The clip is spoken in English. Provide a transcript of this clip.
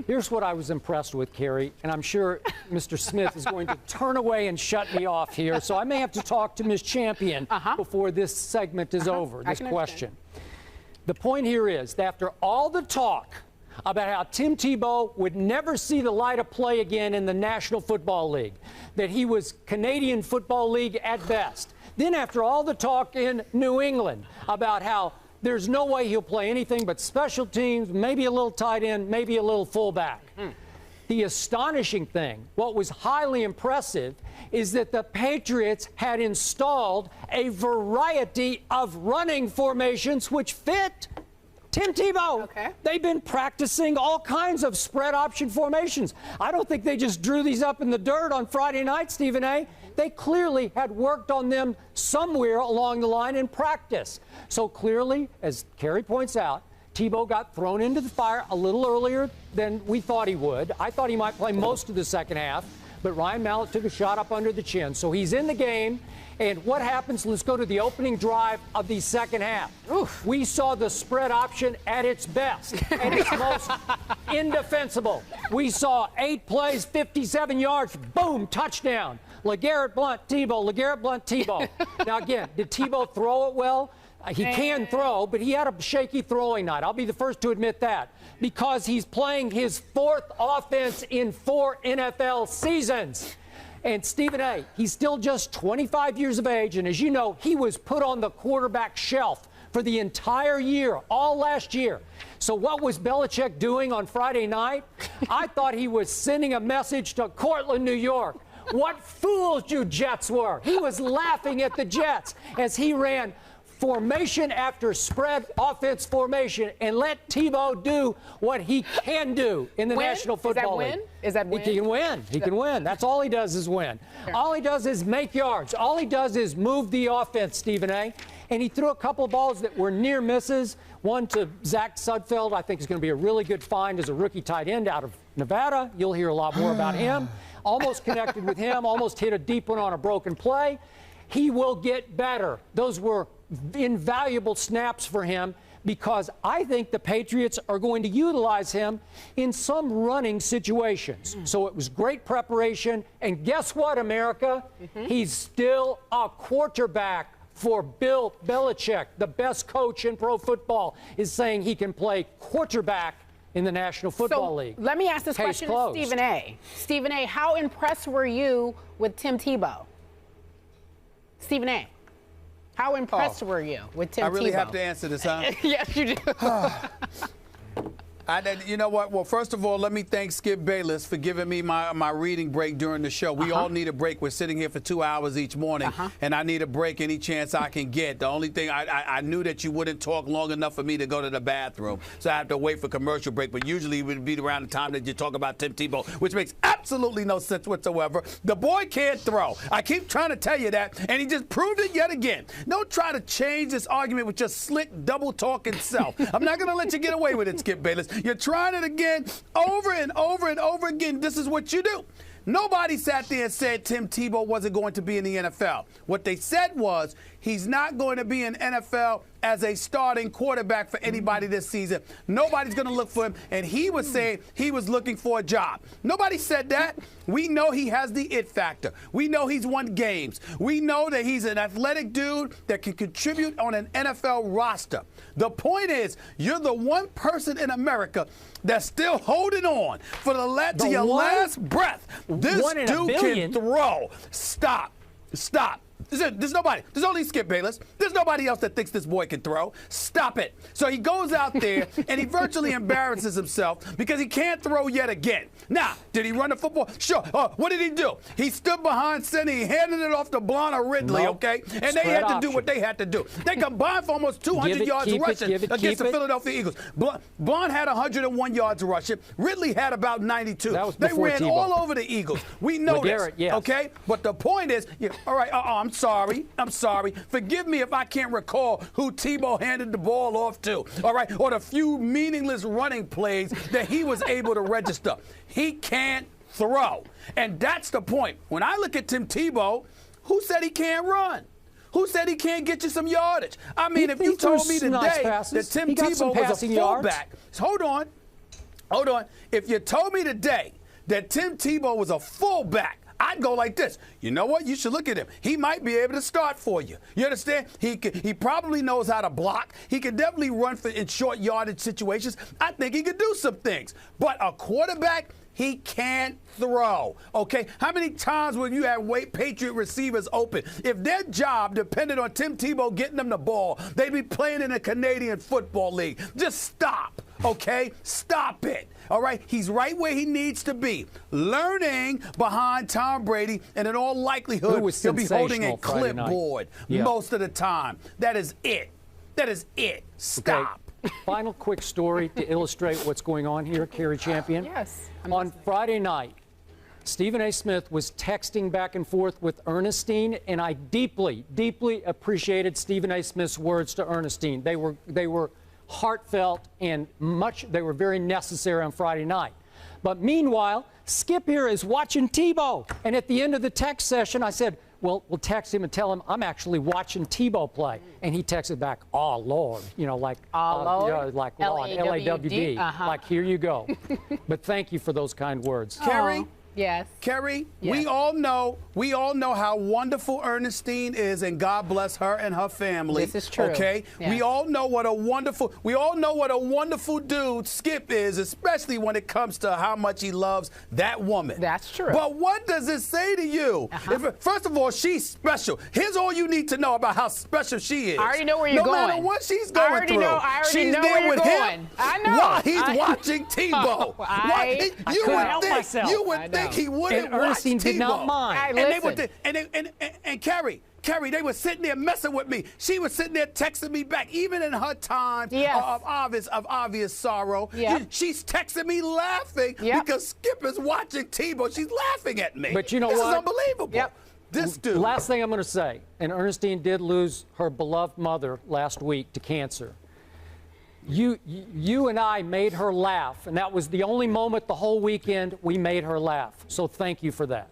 Here's what I was impressed with, Carrie, and I'm sure Mr. Smith is going to turn away and shut me off here, so I may have to talk to Ms. Champion before this segment is over, this question. The point here is that after all the talk about how Tim Tebow would never see the light of play again in the National Football League, that he was Canadian Football League at best, then after all the talk in New England about how there's no way he'll play anything but special teams, maybe a little tight end, maybe a little fullback. The astonishing thing, what was highly impressive, is that the Patriots had installed a variety of running formations which fit Tim Tebow. They've been practicing all kinds of spread option formations. I don't think they just drew these up in the dirt on Friday night, Stephen A. They clearly had worked on them somewhere along the line in practice. So clearly, as Carrie points out, Tebow got thrown into the fire a little earlier than we thought he would. I thought he might play most of the second half, but Ryan Mallett took a shot up under the chin. So he's in the game. And what happens? Let's go to the opening drive of the second half. We saw the spread option at its best, at its most indefensible. We saw 8 plays, 57 yards, boom, touchdown. LeGarrette Blount, Tebow, LeGarrette Blount, Tebow. Now, again, did Tebow throw it well? He can throw, but he had a shaky throwing night. I'll be the first to admit that, because he's playing his 4th offense in 4 NFL seasons. And Stephen A., he's still just 25 years of age, and as you know, he was put on the quarterback shelf for the entire year, all last year. So what was Belichick doing on Friday night? I thought he was sending a message to Cortland, New York. What fools you Jets were. He was laughing at the Jets as he ran formation after spread offense formation and let Tebow do what he can do in the National Football League. Is that win? He can win. He can win. That's all he does is win. All he does is make yards. All he does is move the offense, Stephen A. And he threw a couple balls that were near misses. One to Zach Sudfeld, I think is going to be a really good find as a rookie tight end out of Nevada. You'll hear a lot more about him. Almost connected with him, almost hit a deep one on a broken play. He will get better. Those were invaluable snaps for him, because I think the Patriots are going to utilize him in some running situations. So it was great preparation. And guess what, America? He's still a quarterback for Bill Belichick. The best coach in pro football is saying he can play quarterback in the National Football League. Let me ask this question to Stephen A. Stephen A., how impressed were you with Tim Tebow? Stephen A., how impressed were you with Tim Tebow? I really have to answer this, huh? Yes, you do. You know what? Well, first of all, let me thank Skip Bayless for giving me my reading break during the show. We all need a break. We're sitting here for 2 hours each morning, and I need a break any chance I can get. The only thing, I knew that you wouldn't talk long enough for me to go to the bathroom, so I have to wait for commercial break. But usually it would be around the time that you talk about Tim Tebow, which makes absolutely no sense whatsoever. The boy can't throw. I keep trying to tell you that, and he just proved it yet again. Don't try to change this argument with your slick, double-talking self. I'm not going to let you get away with it, Skip Bayless. You're trying it again, over and over and over again. This is what you do. Nobody sat there and said Tim Tebow wasn't going to be in the NFL. What they said was he's not going to be in NFL as a starting quarterback for anybody this season. Nobody's going to look for him. And he was saying he was looking for a job. Nobody said that. We know he has the it factor. We know he's won games. We know that he's an athletic dude that can contribute on an NFL roster. The point is, you're the one person in America that's still holding on for to your last breath. This dude can throw. Stop. There's nobody. There's only Skip Bayless. There's nobody else that thinks this boy can throw. Stop it. So he goes out there and he virtually embarrasses himself because he can't throw yet again. Now, did he run the football? Sure. What did he do? He stood behind center. He handed it off to Blonde or Ridley, okay? And they had to do what they had to do. They combined for almost 200 yards rushing against the Philadelphia Eagles. Blonde had 101 yards rushing. Ridley had about 92. They ran all over the Eagles. We know this, okay? But the point is, all right, I'm sorry. Forgive me if I can't recall who Tebow handed the ball off to, all right? Or the few meaningless running plays that he was able to register. He can't throw. And that's the point. When I look at Tim Tebow, who said he can't run? Who said he can't get you some yardage? I mean, if you told me today that Tim Tebow was a fullback, hold on. Hold on. If you told me today that Tim Tebow was a fullback, I'd go like this. You know what? You should look at him. He might be able to start for you. You understand? He probably knows how to block. He can definitely run in short yardage situations. I think he could do some things. But a quarterback, he can't throw. Okay? How many times will you have Patriot receivers open? If their job depended on Tim Tebow getting them the ball, they'd be playing in the Canadian Football League. Just stop. Okay? Stop it. All right? He's right where he needs to be. Learning behind Tom Brady, and in all likelihood, he'll be holding a clipboard most of the time. That is it. That is it. Stop. Okay. Final quick story to illustrate what's going on here, Carrie Champion. Yes. On Friday night, Stephen A. Smith was texting back and forth with Ernestine, and I deeply, deeply appreciated Stephen A. Smith's words to Ernestine. They were heartfelt and they were very necessary on Friday night. But meanwhile, Skip here is watching Tebow. And at the end of the text session, I said, well, we'll text him and tell him I'm actually watching Tebow play. And he texted back, oh, Lord, you know, like, Lord? like Lord, L-A-W-D. Like, here you go. But thank you for those kind words. Carrie? Yes. Kerry, yes. we all know how wonderful Ernestine is, and God bless her and her family. This is true. Okay? Yes. We all know what a wonderful dude Skip is, especially when it comes to how much he loves that woman. That's true. But what does it say to you? First of all, she's special. Here's all you need to know about how special she is. I already know where you're going. No matter what she's going through. I already know there where you're with going. him I know. while he's watching Tebow. You would think he wouldn't watch Ernestine Tebow. did not mind. And Kerry, they were sitting there messing with me. She was sitting there texting me back, even in her time of obvious sorrow. Yep. She's texting me laughing because Skip is watching Tebow. She's laughing at me. But you know this what? is unbelievable. Yep. This dude. Last thing I'm going to say, and Ernestine did lose her beloved mother last week to cancer. You and I made her laugh, and that was the only moment the whole weekend we made her laugh. So thank you for that.